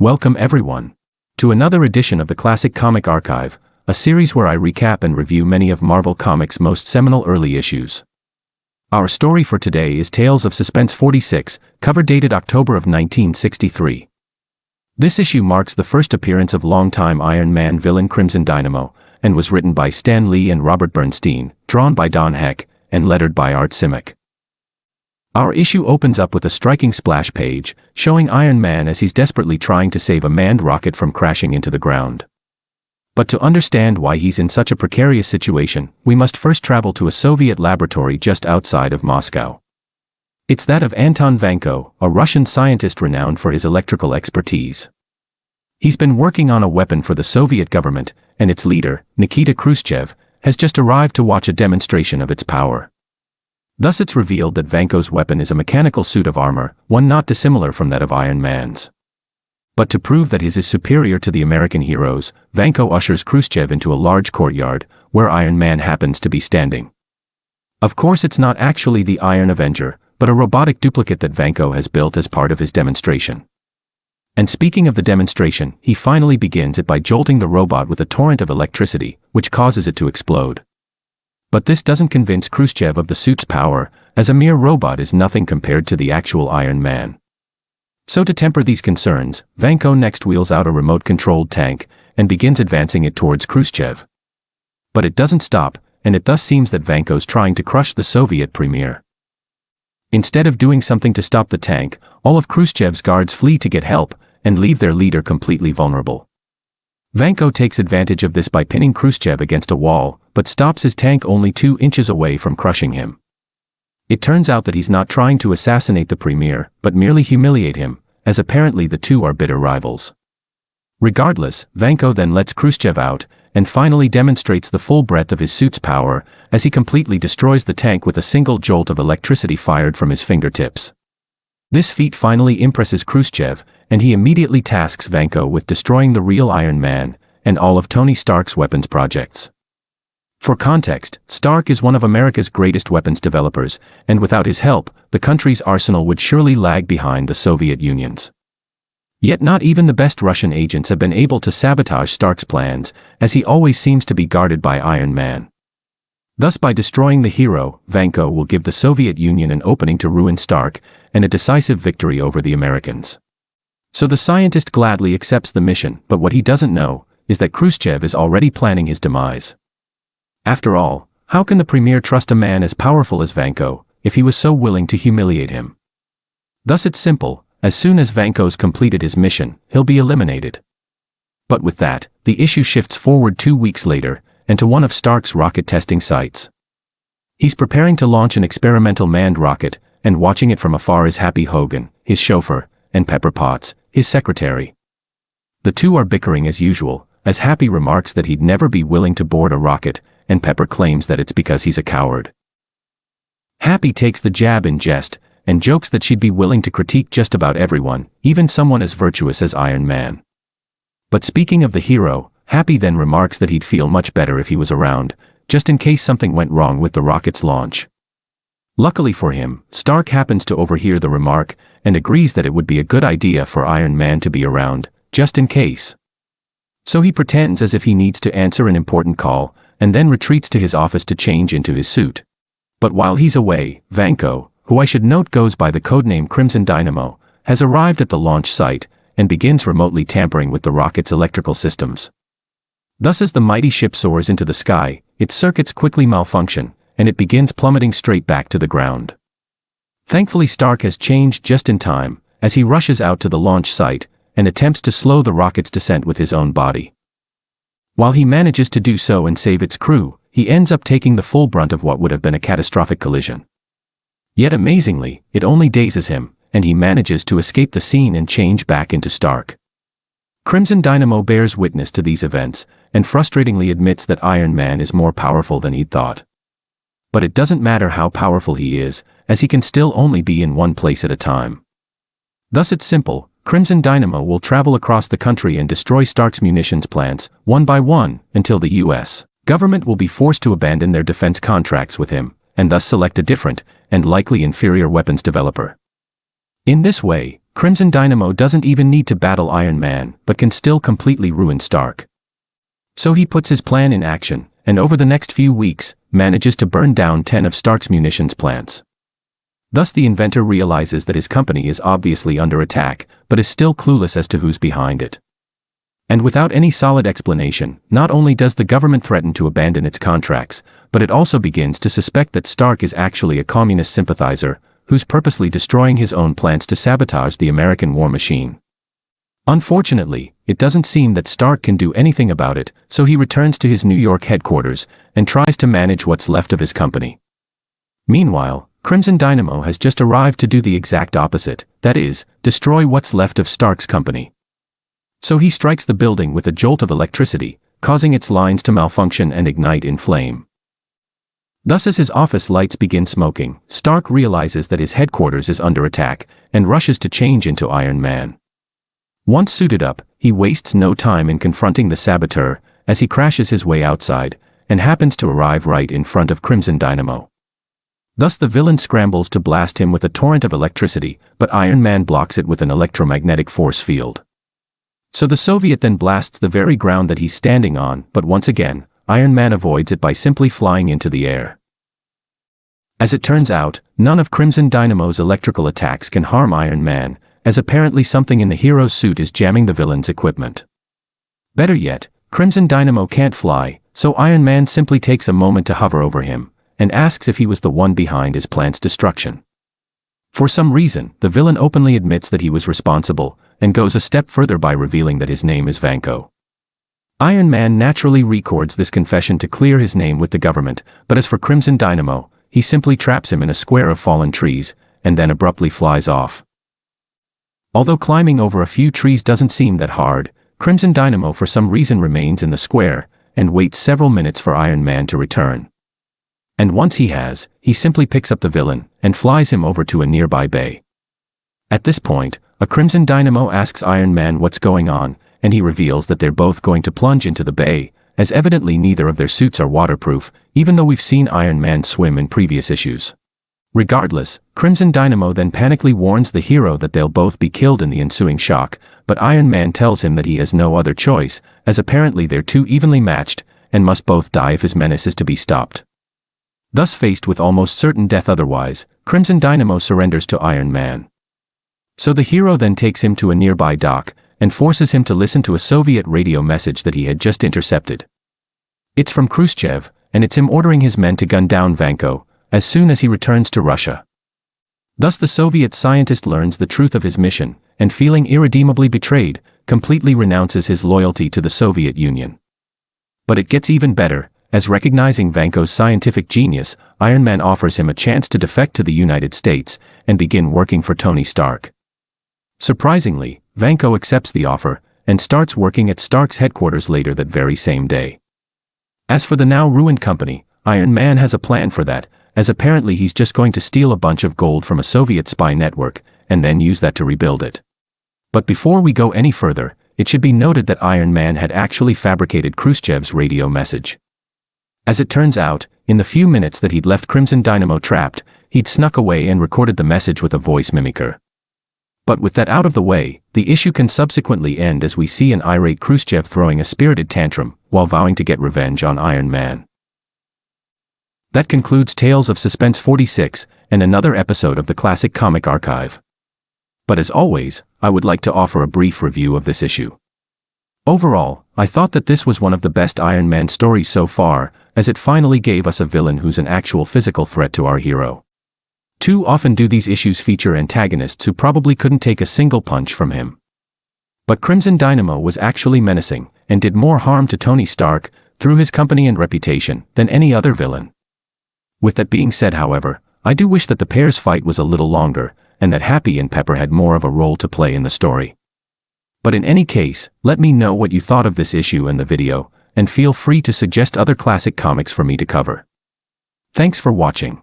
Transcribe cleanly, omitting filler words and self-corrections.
Welcome everyone to another edition of the Classic Comic Archive, a series where I recap and review many of Marvel Comics' most seminal early issues. Our story for today is Tales of Suspense 46, cover dated October of 1963. This issue marks the first appearance of longtime Iron Man villain Crimson Dynamo, and was written by Stan Lee and Robert Bernstein, drawn by Don Heck, and lettered by Art Simek. Our issue opens up with a striking splash page, showing Iron Man as he's desperately trying to save a manned rocket from crashing into the ground. But to understand why he's in such a precarious situation, we must first travel to a Soviet laboratory just outside of Moscow. It's that of Anton Vanko, a Russian scientist renowned for his electrical expertise. He's been working on a weapon for the Soviet government, and its leader, Nikita Khrushchev, has just arrived to watch a demonstration of its power. Thus it's revealed that Vanko's weapon is a mechanical suit of armor, one not dissimilar from that of Iron Man's. But to prove that his is superior to the American heroes, Vanko ushers Khrushchev into a large courtyard, where Iron Man happens to be standing. Of course it's not actually the Iron Avenger, but a robotic duplicate that Vanko has built as part of his demonstration. And speaking of the demonstration, he finally begins it by jolting the robot with a torrent of electricity, which causes it to explode. But this doesn't convince Khrushchev of the suit's power, as a mere robot is nothing compared to the actual Iron Man. So to temper these concerns, Vanko next wheels out a remote-controlled tank, and begins advancing it towards Khrushchev. But it doesn't stop, and it thus seems that Vanko's trying to crush the Soviet premier. Instead of doing something to stop the tank, all of Khrushchev's guards flee to get help, and leave their leader completely vulnerable. Vanko takes advantage of this by pinning Khrushchev against a wall, but stops his tank only 2 inches away from crushing him. It turns out that he's not trying to assassinate the premier, but merely humiliate him, as apparently the two are bitter rivals. Regardless, Vanko then lets Khrushchev out, and finally demonstrates the full breadth of his suit's power, as he completely destroys the tank with a single jolt of electricity fired from his fingertips. This feat finally impresses Khrushchev, and he immediately tasks Vanko with destroying the real Iron Man, and all of Tony Stark's weapons projects. For context, Stark is one of America's greatest weapons developers, and without his help, the country's arsenal would surely lag behind the Soviet Union's. Yet not even the best Russian agents have been able to sabotage Stark's plans, as he always seems to be guarded by Iron Man. Thus by destroying the hero, Vanko will give the Soviet Union an opening to ruin Stark, and a decisive victory over the Americans. So the scientist gladly accepts the mission, but what he doesn't know is that Khrushchev is already planning his demise. After all, how can the premier trust a man as powerful as Vanko, if he was so willing to humiliate him? Thus it's simple, as soon as Vanko's completed his mission, he'll be eliminated. But with that, the issue shifts forward 2 weeks later, and to one of Stark's rocket testing sites. He's preparing to launch an experimental manned rocket, and watching it from afar is Happy Hogan, his chauffeur, and Pepper Potts, his secretary. The two are bickering as usual, as Happy remarks that he'd never be willing to board a rocket, and Pepper claims that it's because he's a coward. Happy takes the jab in jest, and jokes that she'd be willing to critique just about everyone, even someone as virtuous as Iron Man. But speaking of the hero, Happy then remarks that he'd feel much better if he was around, just in case something went wrong with the rocket's launch. Luckily for him, Stark happens to overhear the remark, and agrees that it would be a good idea for Iron Man to be around, just in case. So he pretends as if he needs to answer an important call, and then retreats to his office to change into his suit. But while he's away, Vanko, who I should note goes by the codename Crimson Dynamo, has arrived at the launch site, and begins remotely tampering with the rocket's electrical systems. Thus as the mighty ship soars into the sky, its circuits quickly malfunction, and it begins plummeting straight back to the ground. Thankfully Stark has changed just in time, as he rushes out to the launch site, and attempts to slow the rocket's descent with his own body. While he manages to do so and save its crew, he ends up taking the full brunt of what would have been a catastrophic collision. Yet amazingly, it only dazes him, and he manages to escape the scene and change back into Stark. Crimson Dynamo bears witness to these events, and frustratingly admits that Iron Man is more powerful than he'd thought. But it doesn't matter how powerful he is, as he can still only be in one place at a time. Thus it's simple, Crimson Dynamo will travel across the country and destroy Stark's munitions plants, one by one, until the U.S. government will be forced to abandon their defense contracts with him, and thus select a different, and likely inferior weapons developer. In this way, Crimson Dynamo doesn't even need to battle Iron Man, but can still completely ruin Stark. So he puts his plan in action, and over the next few weeks, manages to burn down 10 of Stark's munitions plants. Thus the inventor realizes that his company is obviously under attack, but is still clueless as to who's behind it. And without any solid explanation, not only does the government threaten to abandon its contracts, but it also begins to suspect that Stark is actually a communist sympathizer, who's purposely destroying his own plants to sabotage the American war machine. Unfortunately, it doesn't seem that Stark can do anything about it, so he returns to his New York headquarters and tries to manage what's left of his company. Meanwhile, Crimson Dynamo has just arrived to do the exact opposite, that is, destroy what's left of Stark's company. So he strikes the building with a jolt of electricity, causing its lines to malfunction and ignite in flame. Thus as his office lights begin smoking, Stark realizes that his headquarters is under attack, and rushes to change into Iron Man. Once suited up, he wastes no time in confronting the saboteur, as he crashes his way outside, and happens to arrive right in front of Crimson Dynamo. Thus the villain scrambles to blast him with a torrent of electricity, but Iron Man blocks it with an electromagnetic force field. So the Soviet then blasts the very ground that he's standing on, but once again, Iron Man avoids it by simply flying into the air. As it turns out, none of Crimson Dynamo's electrical attacks can harm Iron Man, as apparently something in the hero's suit is jamming the villain's equipment. Better yet, Crimson Dynamo can't fly, so Iron Man simply takes a moment to hover over him, and asks if he was the one behind his plant's destruction. For some reason, the villain openly admits that he was responsible, and goes a step further by revealing that his name is Vanko. Iron Man naturally records this confession to clear his name with the government, but as for Crimson Dynamo, he simply traps him in a square of fallen trees, and then abruptly flies off. Although climbing over a few trees doesn't seem that hard, Crimson Dynamo for some reason remains in the square, and waits several minutes for Iron Man to return. And once he has, he simply picks up the villain, and flies him over to a nearby bay. At this point, a Crimson Dynamo asks Iron Man what's going on, and he reveals that they're both going to plunge into the bay, as evidently neither of their suits are waterproof, even though we've seen Iron Man swim in previous issues. Regardless, Crimson Dynamo then panically warns the hero that they'll both be killed in the ensuing shock, but Iron Man tells him that he has no other choice, as apparently they're too evenly matched, and must both die if his menace is to be stopped. Thus faced with almost certain death otherwise, Crimson Dynamo surrenders to Iron Man. So the hero then takes him to a nearby dock, and forces him to listen to a Soviet radio message that he had just intercepted. It's from Khrushchev, and it's him ordering his men to gun down Vanko, as soon as he returns to Russia. Thus the Soviet scientist learns the truth of his mission, and feeling irredeemably betrayed, completely renounces his loyalty to the Soviet Union. But it gets even better, as recognizing Vanko's scientific genius, Iron Man offers him a chance to defect to the United States, and begin working for Tony Stark. Surprisingly, Vanko accepts the offer, and starts working at Stark's headquarters later that very same day. As for the now ruined company, Iron Man has a plan for that, as apparently he's just going to steal a bunch of gold from a Soviet spy network, and then use that to rebuild it. But before we go any further, it should be noted that Iron Man had actually fabricated Khrushchev's radio message. As it turns out, in the few minutes that he'd left Crimson Dynamo trapped, he'd snuck away and recorded the message with a voice mimicker. But with that out of the way, the issue can subsequently end as we see an irate Khrushchev throwing a spirited tantrum, while vowing to get revenge on Iron Man. That concludes Tales of Suspense 46, and another episode of the Classic Comic Archive. But as always, I would like to offer a brief review of this issue. Overall, I thought that this was one of the best Iron Man stories so far, as it finally gave us a villain who's an actual physical threat to our hero. Too often do these issues feature antagonists who probably couldn't take a single punch from him. But Crimson Dynamo was actually menacing, and did more harm to Tony Stark, through his company and reputation, than any other villain. With that being said, however, I do wish that the pair's fight was a little longer, and that Happy and Pepper had more of a role to play in the story. But in any case, let me know what you thought of this issue and the video, and feel free to suggest other classic comics for me to cover. Thanks for watching.